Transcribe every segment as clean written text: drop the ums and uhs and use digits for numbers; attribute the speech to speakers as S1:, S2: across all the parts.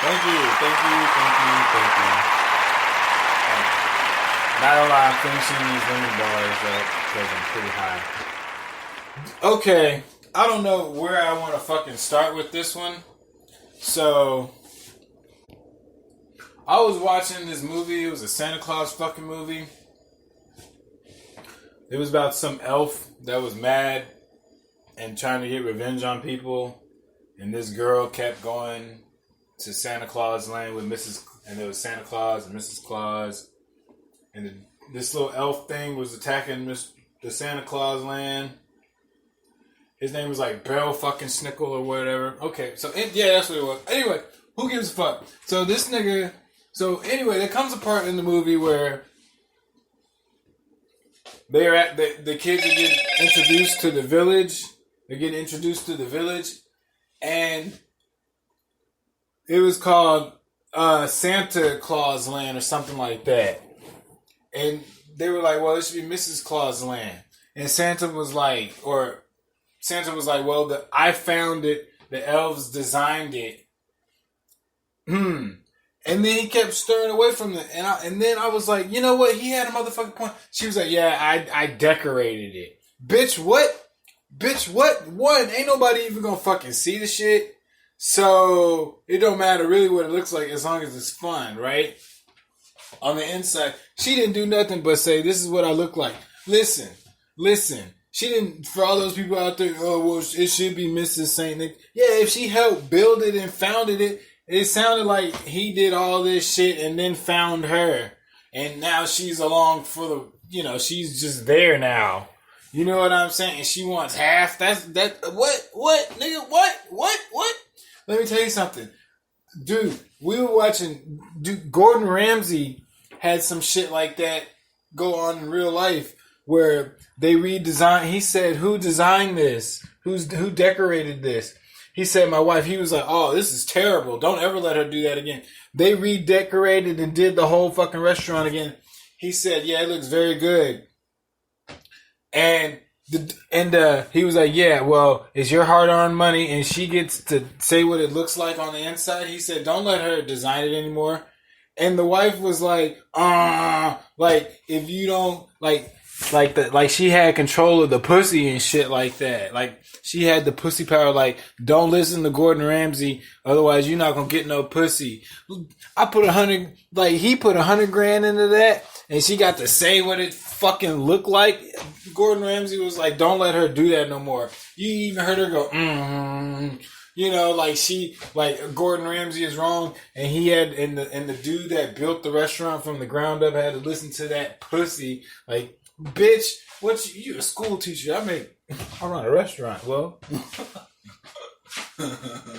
S1: Thank you, thank you, thank you, thank you. Not a lot. I'm finishing these lemon bars up because I'm pretty high. Okay, I don't know where I want to fucking start with this one. So, I was watching this movie. It was a Santa Claus fucking movie. It was about some elf that was mad and trying to get revenge on people. And this girl kept going to Santa Claus land with Mrs. And there was Santa Claus and Mrs. Claus. And this little elf thing was attacking the Santa Claus land. His name was like Bell fucking Snickle or whatever. Okay, so yeah, that's what it was. Anyway, who gives a fuck? So this nigga. So anyway, there comes a part in the movie where they're at the kids are getting introduced to the village. They're getting introduced to the village, and it was called Santa Claus Land or something like that. And they were like, well, it should be Mrs. Claus Land. And Santa was like, well, I found it. The elves designed it. And then he kept stirring away from it. And then I was like, you know what? He had a motherfucking point. She was like, yeah, I decorated it. Bitch, what? Bitch, what? One, ain't nobody even gonna fucking see the shit. So, it don't matter really what it looks like as long as it's fun, right? On the inside, she didn't do nothing but say, this is what I look like. Listen. She didn't, for all those people out there, oh, well, it should be Mrs. Saint Nick. Yeah, if she helped build it and founded it, it sounded like he did all this shit and then found her. And now she's along for the, she's just there now. You know what I'm saying? And she wants half. What, nigga, what? Let me tell you something. Dude, we were watching, Gordon Ramsay had some shit like that go on in real life where they redesigned. He said, who designed this? Who decorated this? He said, my wife. He was like, oh, this is terrible. Don't ever let her do that again. They redecorated and did the whole fucking restaurant again. He said, yeah, it looks very good. And he was like, yeah, well, it's your hard-earned money, and she gets to say what it looks like on the inside. He said, don't let her design it anymore. And the wife was like, like, if you don't, like she had control of the pussy and shit like that. Like, she had the pussy power, like, don't listen to Gordon Ramsay, otherwise you're not gonna get no pussy. He put $100,000 into that, and she got to say what it fucking looked like. Gordon Ramsay was like, don't let her do that no more. You even heard her go, like Gordon Ramsay is wrong, and he had, and the dude that built the restaurant from the ground up had to listen to that pussy. Like, bitch, you a school teacher? I run a restaurant. Well, I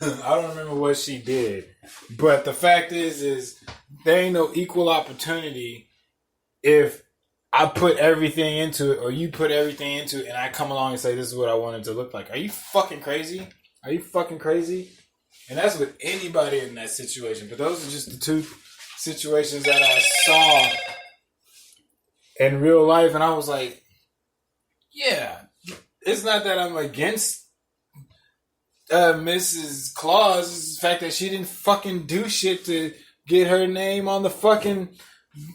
S1: don't remember what she did, but the fact is there ain't no equal opportunity if I put everything into it or you put everything into it and I come along and say, this is what I want it to look like. Are you fucking crazy? And that's with anybody in that situation. But those are just the two situations that I saw in real life. And I was like, yeah, it's not that I'm against Mrs. Claus. It's the fact that she didn't fucking do shit to get her name on the fucking...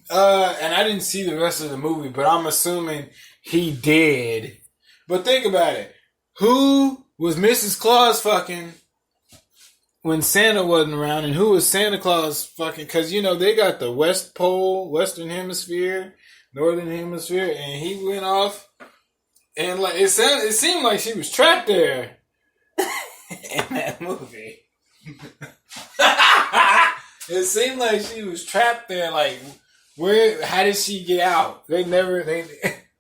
S1: and I didn't see the rest of the movie, but I'm assuming he did. But think about it. Who was Mrs. Claus fucking when Santa wasn't around, and who was Santa Claus fucking? Because, they got the West Pole, Western Hemisphere, Northern Hemisphere, and he went off, and like it seemed like she was trapped there in that movie. It seemed like she was trapped there, like... how did she get out? The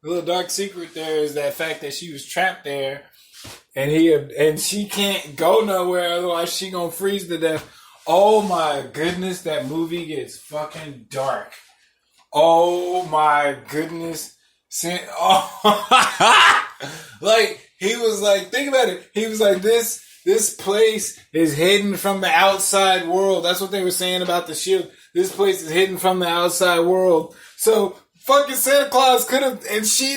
S1: little dark secret there is that fact that she was trapped there and she can't go nowhere, otherwise she gonna freeze to death. Oh my goodness, that movie gets fucking dark. Oh my goodness. Like, he was like, think about it. He was like, this place is hidden from the outside world. That's what they were saying about the shield. This place is hidden from the outside world. So fucking Santa Claus could have, and she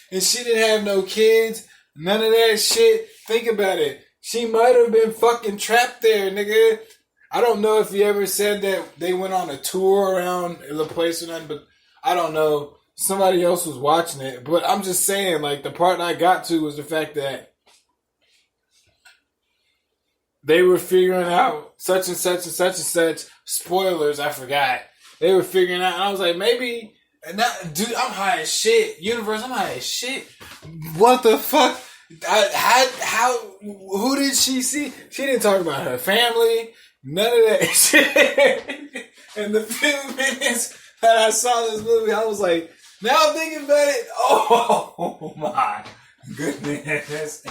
S1: and she didn't have no kids, none of that shit. Think about it. She might have been fucking trapped there, nigga. I don't know if he ever said that they went on a tour around the place or nothing, but I don't know. Somebody else was watching it. But I'm just saying, like, the part I got to was the fact that they were figuring out such and such and such and such. Spoilers, I forgot. They were figuring out, and I was like, maybe, and that, dude, I'm high as shit. Universe, I'm high as shit. What the fuck? Who did she see? She didn't talk about her family. None of that shit. And the few minutes that I saw this movie, I was like, now I'm thinking about it. Oh my goodness.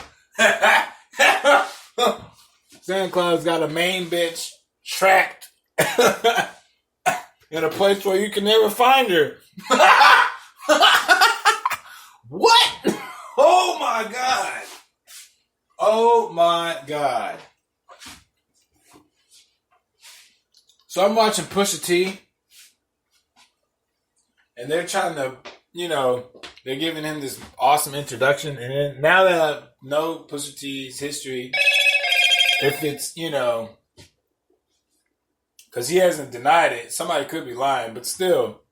S1: Santa Claus got a main bitch trapped in a place where you can never find her. What? Oh my God. Oh my God. So I'm watching Pusha T. And they're trying to, they're giving him this awesome introduction. And then now that I know Pusha T's history, if it's, because he hasn't denied it, somebody could be lying, but still,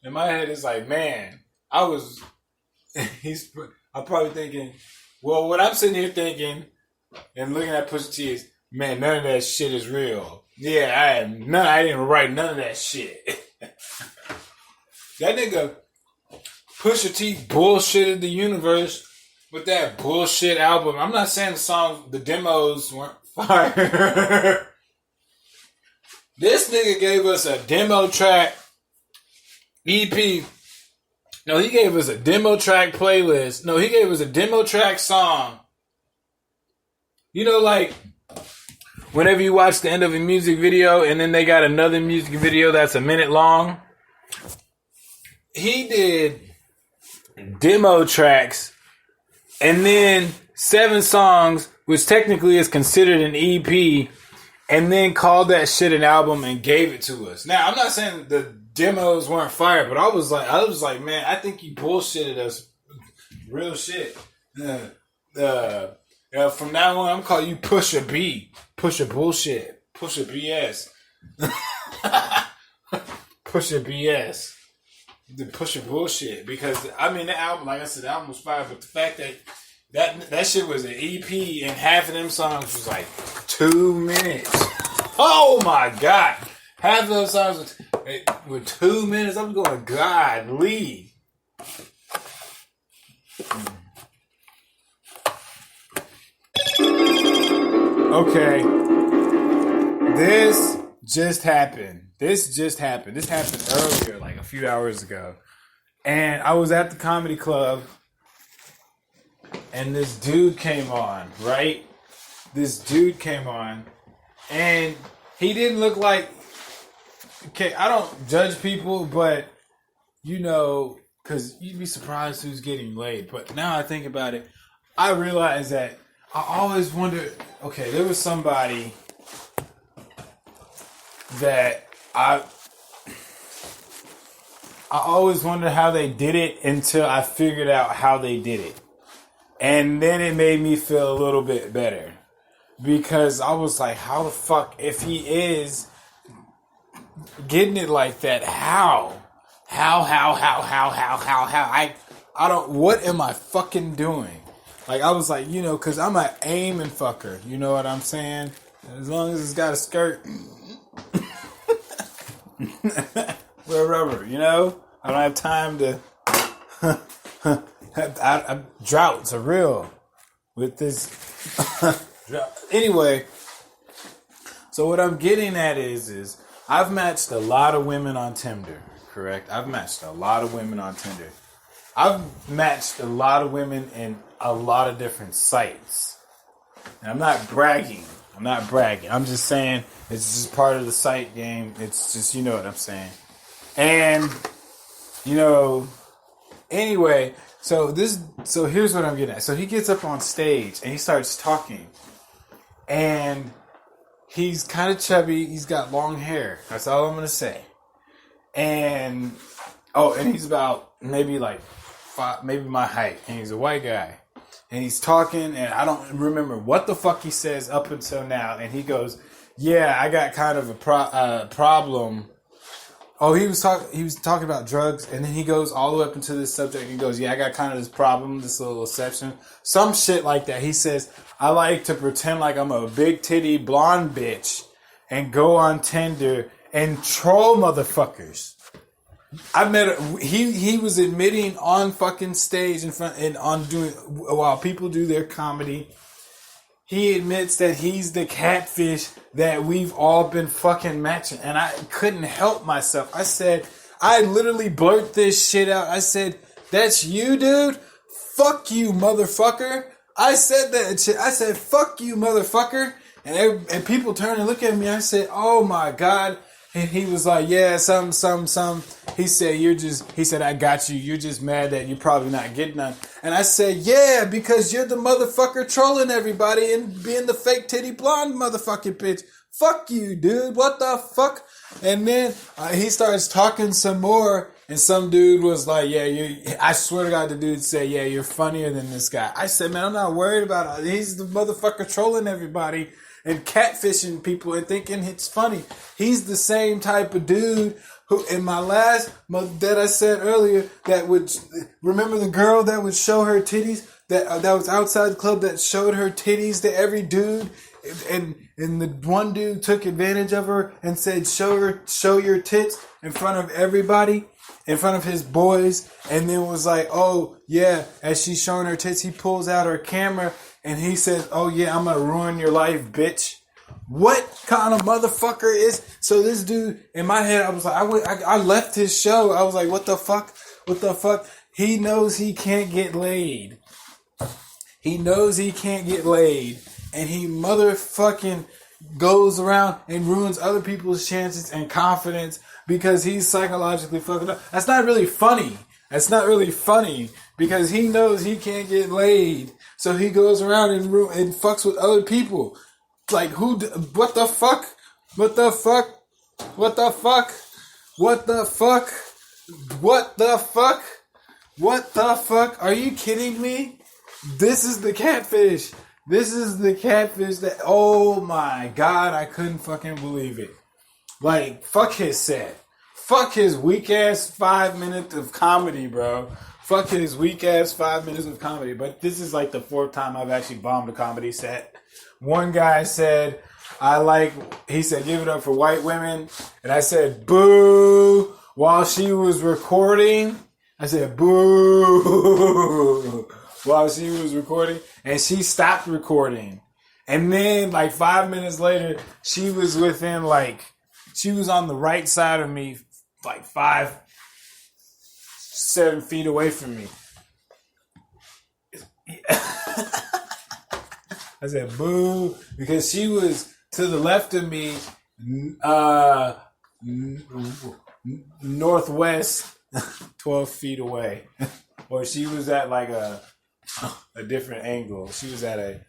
S1: in my head, it's like, man, I'm probably thinking, well, what I'm sitting here thinking and looking at Pusha T is, man, none of that shit is real. Yeah, I didn't write none of that shit. That nigga Pusha T bullshitted the universe with that bullshit album. I'm not saying the demos weren't fire. This nigga gave us a demo track EP. No, he gave us a demo track playlist. No, he gave us a demo track song. Like, whenever you watch the end of a music video and then they got another music video that's a minute long, he did demo tracks and then 7 songs, which technically is considered an EP, and then called that shit an album and gave it to us. Now, I'm not saying the demos weren't fire, but I was like, man, I think you bullshitted us. Real shit. From now on, I'm calling you Pusha B. Pusha bullshit. Pusha BS. Pusha BS. The Pusha bullshit. Because, the album, like I said, the album was fire, but the fact that shit was an EP and half of them songs was like 2 minutes. Oh my God. Half of those songs were 2 minutes. I'm going, God, leave. Okay. This just happened. This happened earlier, like a few hours ago. And I was at the comedy club and this dude came on, right? And he didn't look like... Okay, I don't judge people, but, because you'd be surprised who's getting laid. But now I think about it, I realize that I always wondered... Okay, there was somebody that I always wondered how they did it until I figured out how they did it. And then it made me feel a little bit better. Because I was like, how the fuck, if he is getting it like that, how? I don't, what am I fucking doing? Like, I was like, because I'm an aiming fucker. You know what I'm saying? As long as it's got a skirt. Wear rubber, I don't have time to... droughts are real with this. Anyway, so what I'm getting at is I've matched a lot of women on Tinder, correct? I've matched a lot of women on Tinder. I've matched a lot of women in a lot of different sites. And I'm not bragging. I'm just saying it's just part of the site game. It's just, you know what I'm saying. And, anyway, so here's what I'm getting at. So he gets up on stage and he starts talking. And he's kind of chubby. He's got long hair. That's all I'm going to say. And he's about maybe like maybe my height. And he's a white guy. and he's talking, and I don't remember what the fuck he says up until now. And he goes, "Yeah, I got kind of a problem." Oh, he was talking about drugs, and then he goes all the way up into this subject and goes, "Yeah, I got kind of this problem, this little exception, some shit like that." He says, "I like to pretend like I'm a big titty blonde bitch and go on Tinder and troll motherfuckers." I met he was admitting on fucking stage in front and on doing while people do their comedy. He admits that he's the catfish that we've all been fucking matching, and I couldn't help myself. I literally blurt this shit out. I said, "That's you, dude? Fuck you, motherfucker." I said that shit. I said, "Fuck you, motherfucker." And people turn and look at me. I said, "Oh my God." And he was like, "Yeah, some. He said, "I got you. You're just mad that you're probably not getting none." And I said, "Yeah, because you're the motherfucker trolling everybody and being the fake titty blonde motherfucking bitch. Fuck you, dude. What the fuck?" And then he starts talking some more, and some dude was like, "Yeah, I swear to God," the dude said, "Yeah, you're funnier than this guy." I said, "Man, I'm not worried about it. He's the motherfucker trolling everybody and catfishing people and thinking it's funny. He's the same type of dude who, in my last that I said earlier, that would remember the girl that would show her titties, that was outside the club, that showed her titties to every dude, and the one dude took advantage of her and said, show your tits in front of everybody, in front of his boys, and then was like, "Oh yeah," as she's showing her tits, he pulls out her camera and he says, "Oh yeah, I'm gonna ruin your life, bitch." What kind of motherfucker is... So this dude, in my head, I was like, I left his show. I was like, what the fuck? What the fuck? He knows he can't get laid. He knows he can't get laid. And he motherfucking goes around and ruins other people's chances and confidence because he's psychologically fucking up. That's not really funny. That's not really funny because he knows he can't get laid. So he goes around and fucks with other people. Like, what the fuck? What the fuck? What the fuck? What the fuck? What the fuck? What the fuck? Are you kidding me? This is the catfish. This is the catfish that, oh my God, I couldn't fucking believe it. Like, fuck his set. Fuck his weak ass 5 minutes of comedy, bro. Fuck his weak ass 5 minutes of comedy. But this is like the fourth time I've actually bombed a comedy set. One guy said, he said, "Give it up for white women." And I said, "Boo." While she was recording, I said, "Boo." While she was recording, and she stopped recording. And then like 5 minutes later, she was she was on the right side of me, like 7 feet away from me. I said, "Boo," because she was to the left of me, northwest, 12 feet away. Or she was at like a different angle. She was at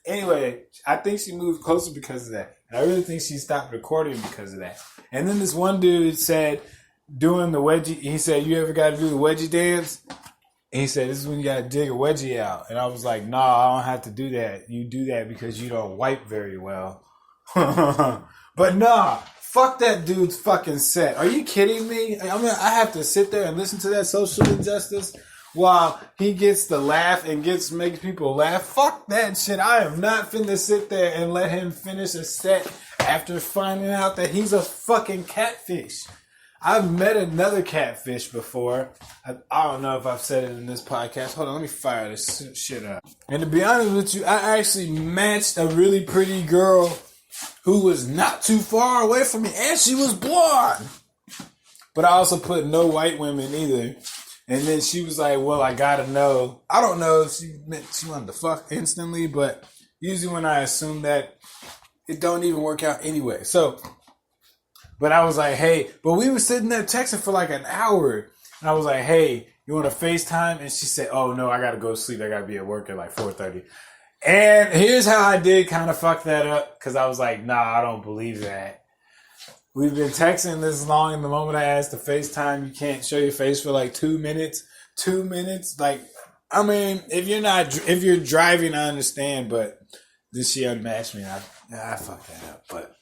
S1: anyway, I think she moved closer because of that. And I really think she stopped recording because of that. And then this one dude said, doing the wedgie, he said, "You ever got to do the wedgie dance?" And he said, "This is when you got to dig a wedgie out." And I was like, "No, I don't have to do that. You do that because you don't wipe very well." But nah, fuck that dude's fucking set. Are you kidding me? I mean, I have to sit there and listen to that social injustice while he gets the laugh and makes people laugh. Fuck that shit. I am not finna sit there and let him finish a set after finding out that he's a fucking catfish. I've met another catfish before. I don't know if I've said it in this podcast. Hold on, let me fire this shit up. And to be honest with you, I actually matched a really pretty girl who was not too far away from me, and she was blonde. But I also put no white women either. And then she was like, "Well, I gotta know." I don't know if she meant she wanted to fuck instantly, but usually when I assume that, it don't even work out anyway. But I was like, "Hey," but we were sitting there texting for like an hour. And I was like, "Hey, you want to FaceTime?" And she said, "Oh no, I got to go to sleep. I got to be at work at like 4:30. And here's how I did kind of fuck that up. Because I was like, "Nah, I don't believe that. We've been texting this long. And the moment I asked to FaceTime, you can't show your face for like 2 minutes. 2 minutes? Like, I mean, if you're driving, I understand, but this she unmatched me. I fucked that up, but.